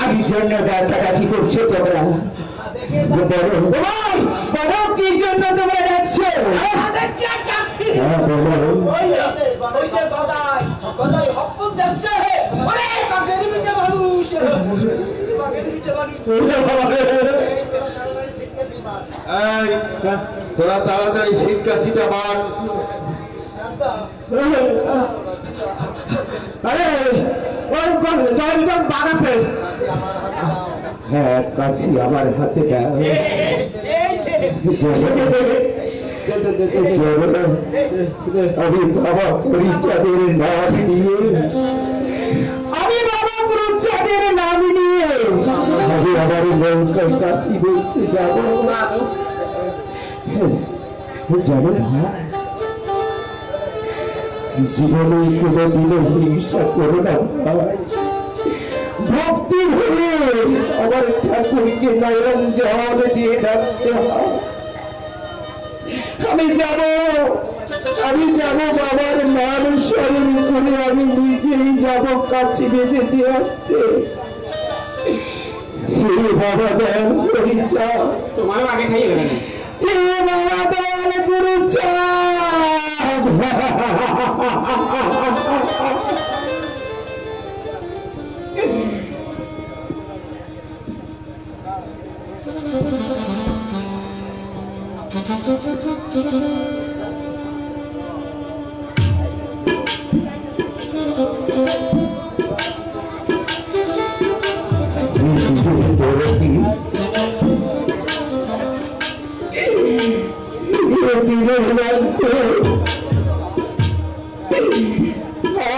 আমি জন্য ডাকাডাকি করছো তোমরা? কি জন্য তোমরা ডাকছো? তোরা তাড়াতাড়ি শীত কাছিটা বার। হ্যাঁ কাছি আমার হাতে আমি বাবা পরিচাঁদের নাম নিয়ে আমি আমার নৌকার কাছি বলতে যাবো যাবো না। জীবনে কোনোদিনও হিংসা করো না, ভক্তি ভরে আমার ঠাকুরকে নয়ন জল দিয়ে ডাকতে হয়। আমি যাব বাবার নাম স্মরণ করে আমি নিজেই যাব কাছে বেঁধে দিয়ে আসতে। হে বাবা দয়াল পরিচা, তোমার আগে খাইয়ে গেলেন। হে বাবা দয়াল পরিচা,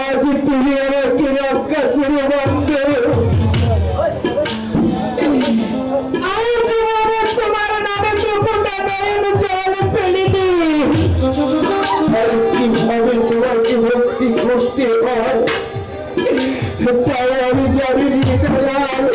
আজ তুমি আমাকে রক্ষা করে বন্ধু। আজ তোমার নামে দুপুরটা নয়ন জল ফেলিনি, কিভাবে তোমাকে ভক্তি করতে হয় তাই আমি জানি দয়াল।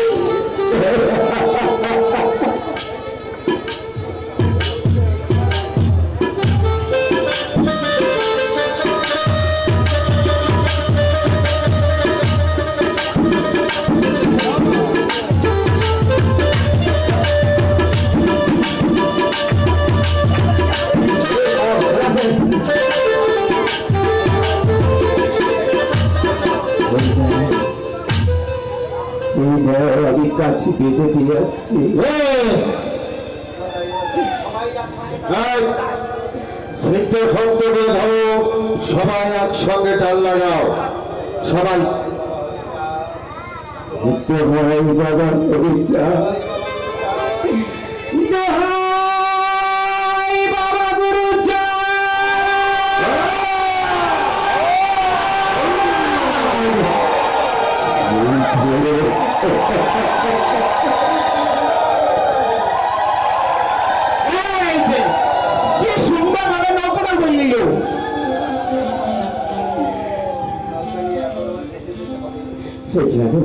আমি কাছে বেঁধে দিয়ে আসছি। ধরো, সবাই একসঙ্গে টাল লাগাও। সবাই বাবার পরিচা, বাবা গুরুচা, কি সুন্দর ভাবে নৌকাটা বললি। জানো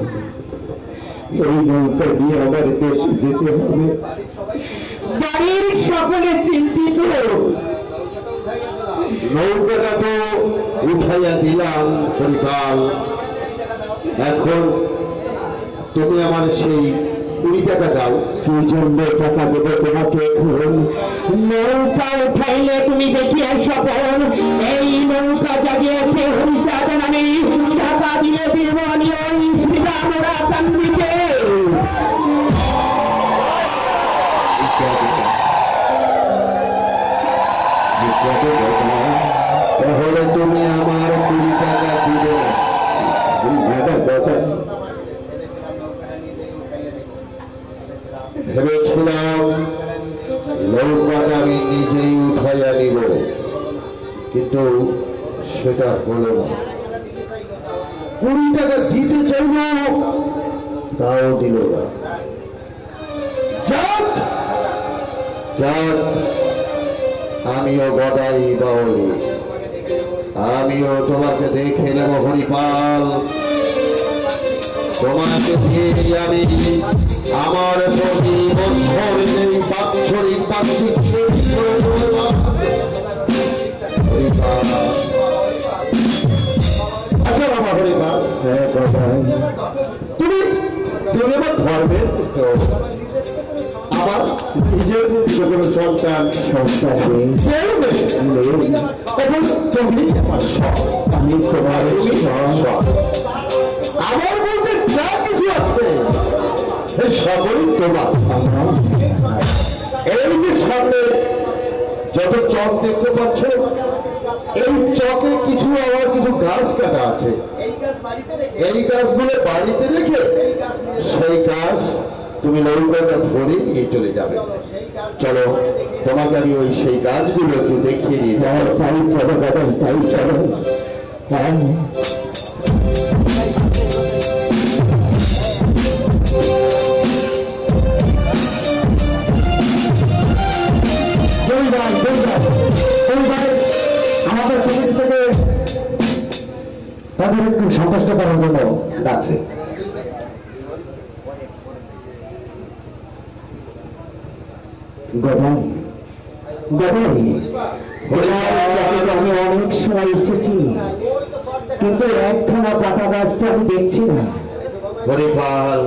এই নৌকা নিয়ে আমার দেশে যেতে হবে। বাড়ির সকলে চিন্তিত। নৌকাটা তো উঠাইয়া দিলাম সন্তান, এখন তুমি আমার সেই 20 টাকা দাও। কি জন্য টাকা দেবো তোমাকে? এখন নৌকা উঠাইলে তুমি দেখিয়া সফল। এই নৌকা জাগিয়েছে হরিচাঁদ নামে, টাকা দিলে দিব আমি ওই শ্রীরামরা চান্দিকে। তাহলে তুমি আমার 20 টাকা দিবে। ভেবেছিলাম নৌকাটা আমি নিজেই উঠাইয়া নিব, কিন্তু সেটা হলো না। 20 টাকা দিতে চাইব, তাও দিল না। যাক যাক, আমিও গদাই বাউলি, আমিও তোমাকে দেখে নেব হরিপাল। তোমাকে দিয়ে আমি আমার প্রতি বছর এই বাৎসরিক বার্ষিক আচ্ছা বাবা হরিপাল, তুমি তুমি আমার ধর্মের পুত্র। আমার নিজের কোনো সন্তান কেউ নেই। এখন তুমি আমার সব, আমি তোমার সব। আমার বলতে যা কিছু আছে এই সকলই তোমার। এই যে সামনে যত চক দেখতে পাচ্ছ, এই চকে কিছু আমার কিছু গাছ কাটা আছে। এই গাছগুলো বাড়িতে রেখে সেই গাছ তুমি নৌকাটা ধরে নিয়ে চলে যাবে। চলো, তোমাকে আমি ওই সেই গাছগুলো একটু দেখিয়ে দিই। তাই চলো বাবা, তাই চলো। হ্যাঁ, আমাদের সমিতি থেকে তাদের একটু সন্তুষ্ট করার জন্য ডাকছে। গদাই গদাই আমি অনেক সময় এসেছি, কিন্তু একখানা পাতা গাছটা আমি দেখছি না। হরিপাল,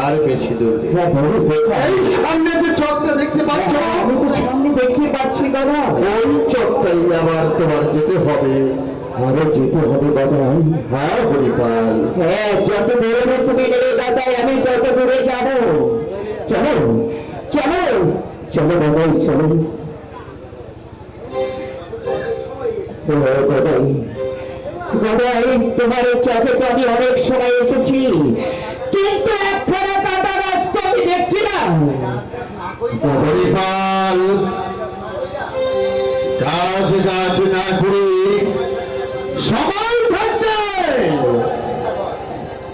আর বেশি দূর নেই। হ্যাঁ, বলো, দেখো। এই সামনে যে চকটা দেখতে পাচ্ছ, আমি তো সামনে দেখতে পাচ্ছি দাদা। ওই চকটাই আবার তোমার যেতে হবে। আরো যেতে হবে গদাই। হ্যাঁ হরিপাল, হ্যাঁ, যত দূরে তুমি নেবে দাদাই, আমি তত দূরে যাব। চলো চলো চলো দাদাই, চলো। গদাই গদাই, তোমার এই চকে তো আমি অনেক সময় এসেছি, কিন্তু একখানা কাটা গাছ তো আমি দেখছিলাম। হরিপাল, গাছ গাছ না করে সময় থাকতে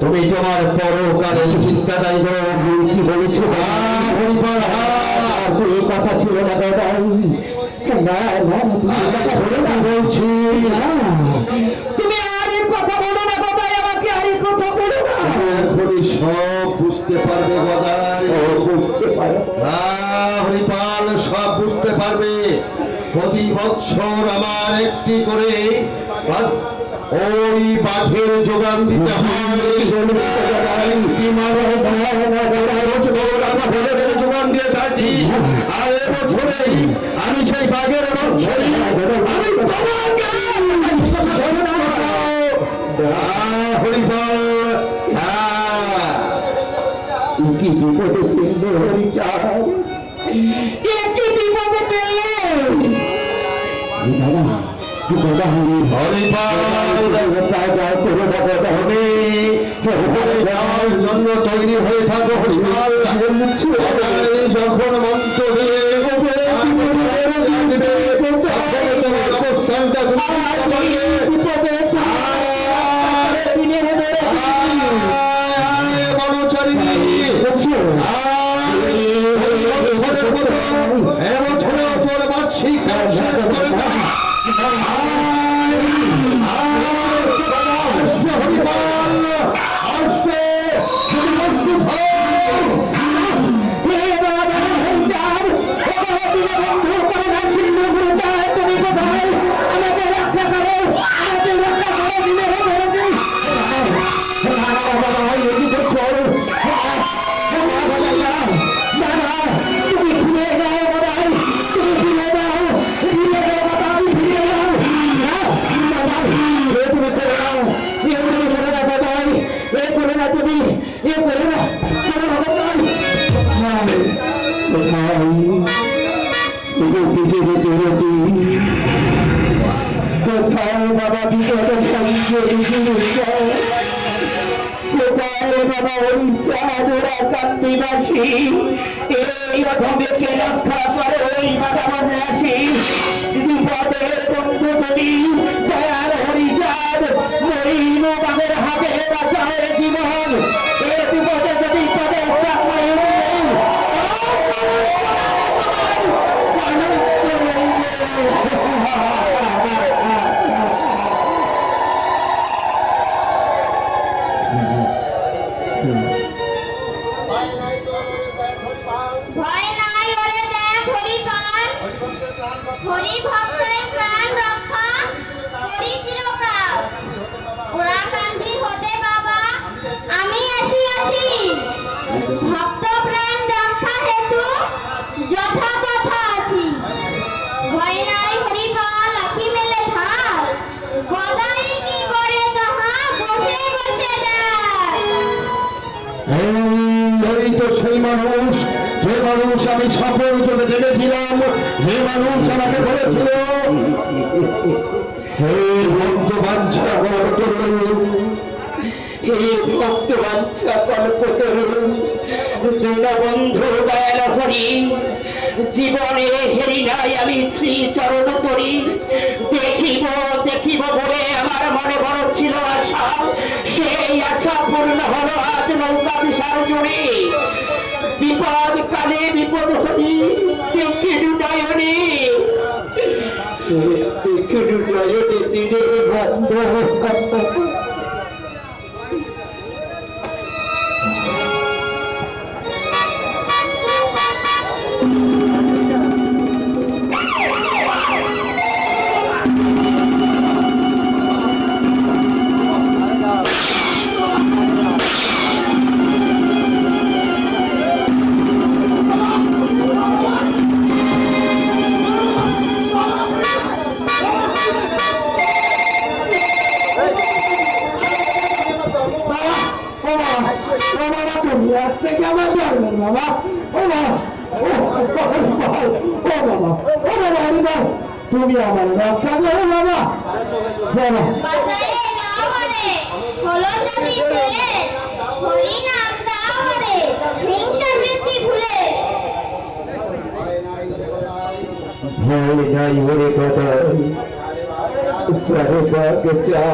তুমি তোমার পরকালের চিন্তাটাই করো। কি বলেছো হরিপাল, হ্যাঁ, তো এই কথা ছিল না গদাই। না না, তুমি এই কথা বলো না। বলছি না, তুমি আর এই কথা বলো না গদাই, আমাকে আর এই কথা বলো না। এখনই সব বুঝতে পারবে গদাই। বুঝতে পারো। হ্যাঁ হরিপাল, সব বুঝতে পারবে। প্রতি বৎসর আমার একটি করে ওই বাঘের যোগান দিতে হয়। যোগান দিয়ে থাকি, আর এবছরেই আমি সেই বাঘের বৎসরই আমি তোমাকে হরিপাল। কি বিপদে ফেলবে হরিচাঁদ, একটি বিপদে ফেললে দাদা। জন্য তৈরি হয়ে থাকো হরিপাল। যখন মন্ত্র অবস্থানটা তোর বার্ষিক কোথায় বাবা বিপদ কোথায় বাবা হরিচাঁদ ওরা কান্দিবাসী, এই অধমকে রক্ষা করে ওই বাধা মনে আসি। বিপদের বন্ধু তুমি দয়াল হরিচাঁদ, মরিন বাগের হাতে বাঁচাও জীবন। এ বিপদে যদি তাদের ভয় নাই ওরে দেখ হরিপাল, হরি ভক্তের প্রাণ রক্ষা, হরি চিরকাল। ওরা কান্দি হতে মানুষ, যে মানুষ আমি স্বপ্ন চোখে দেখেছিলাম, যে মানুষ আমাকে বলেছিল হে ভক্ত বাঞ্ছা করুন, হে ভক্ত বাঞ্ছা কল্পতরুণ, দীনবন্ধু দয়াল হরি, জীবনে হেরি নাই আমি শ্রী চরণ তরি। দেখিব দেখিব বলে আমার মনে বড় ছিল আশা, সেই আশা পূর্ণ হলো আজ নৌকা বিশাল জুড়ে। বিপদ কালে বিপদ হরি, দেখিনু নয়নে, দেখিনু নয়নে দিনের বন্ধ। তুমি আজ থেকে আমার ধর্মের বাবা। ও বাবা, ও বাবা, ও বাবা, তুমি আমার রক্ষা করো বাবা। বাবা বাঁচাইলে নাও হরে, হলো যদি ছেলে, হরি নাম দাও হরে, হিংসা বৃত্তি ভুলে। ভয় নাই ওরে কথা, চারে পাকে চা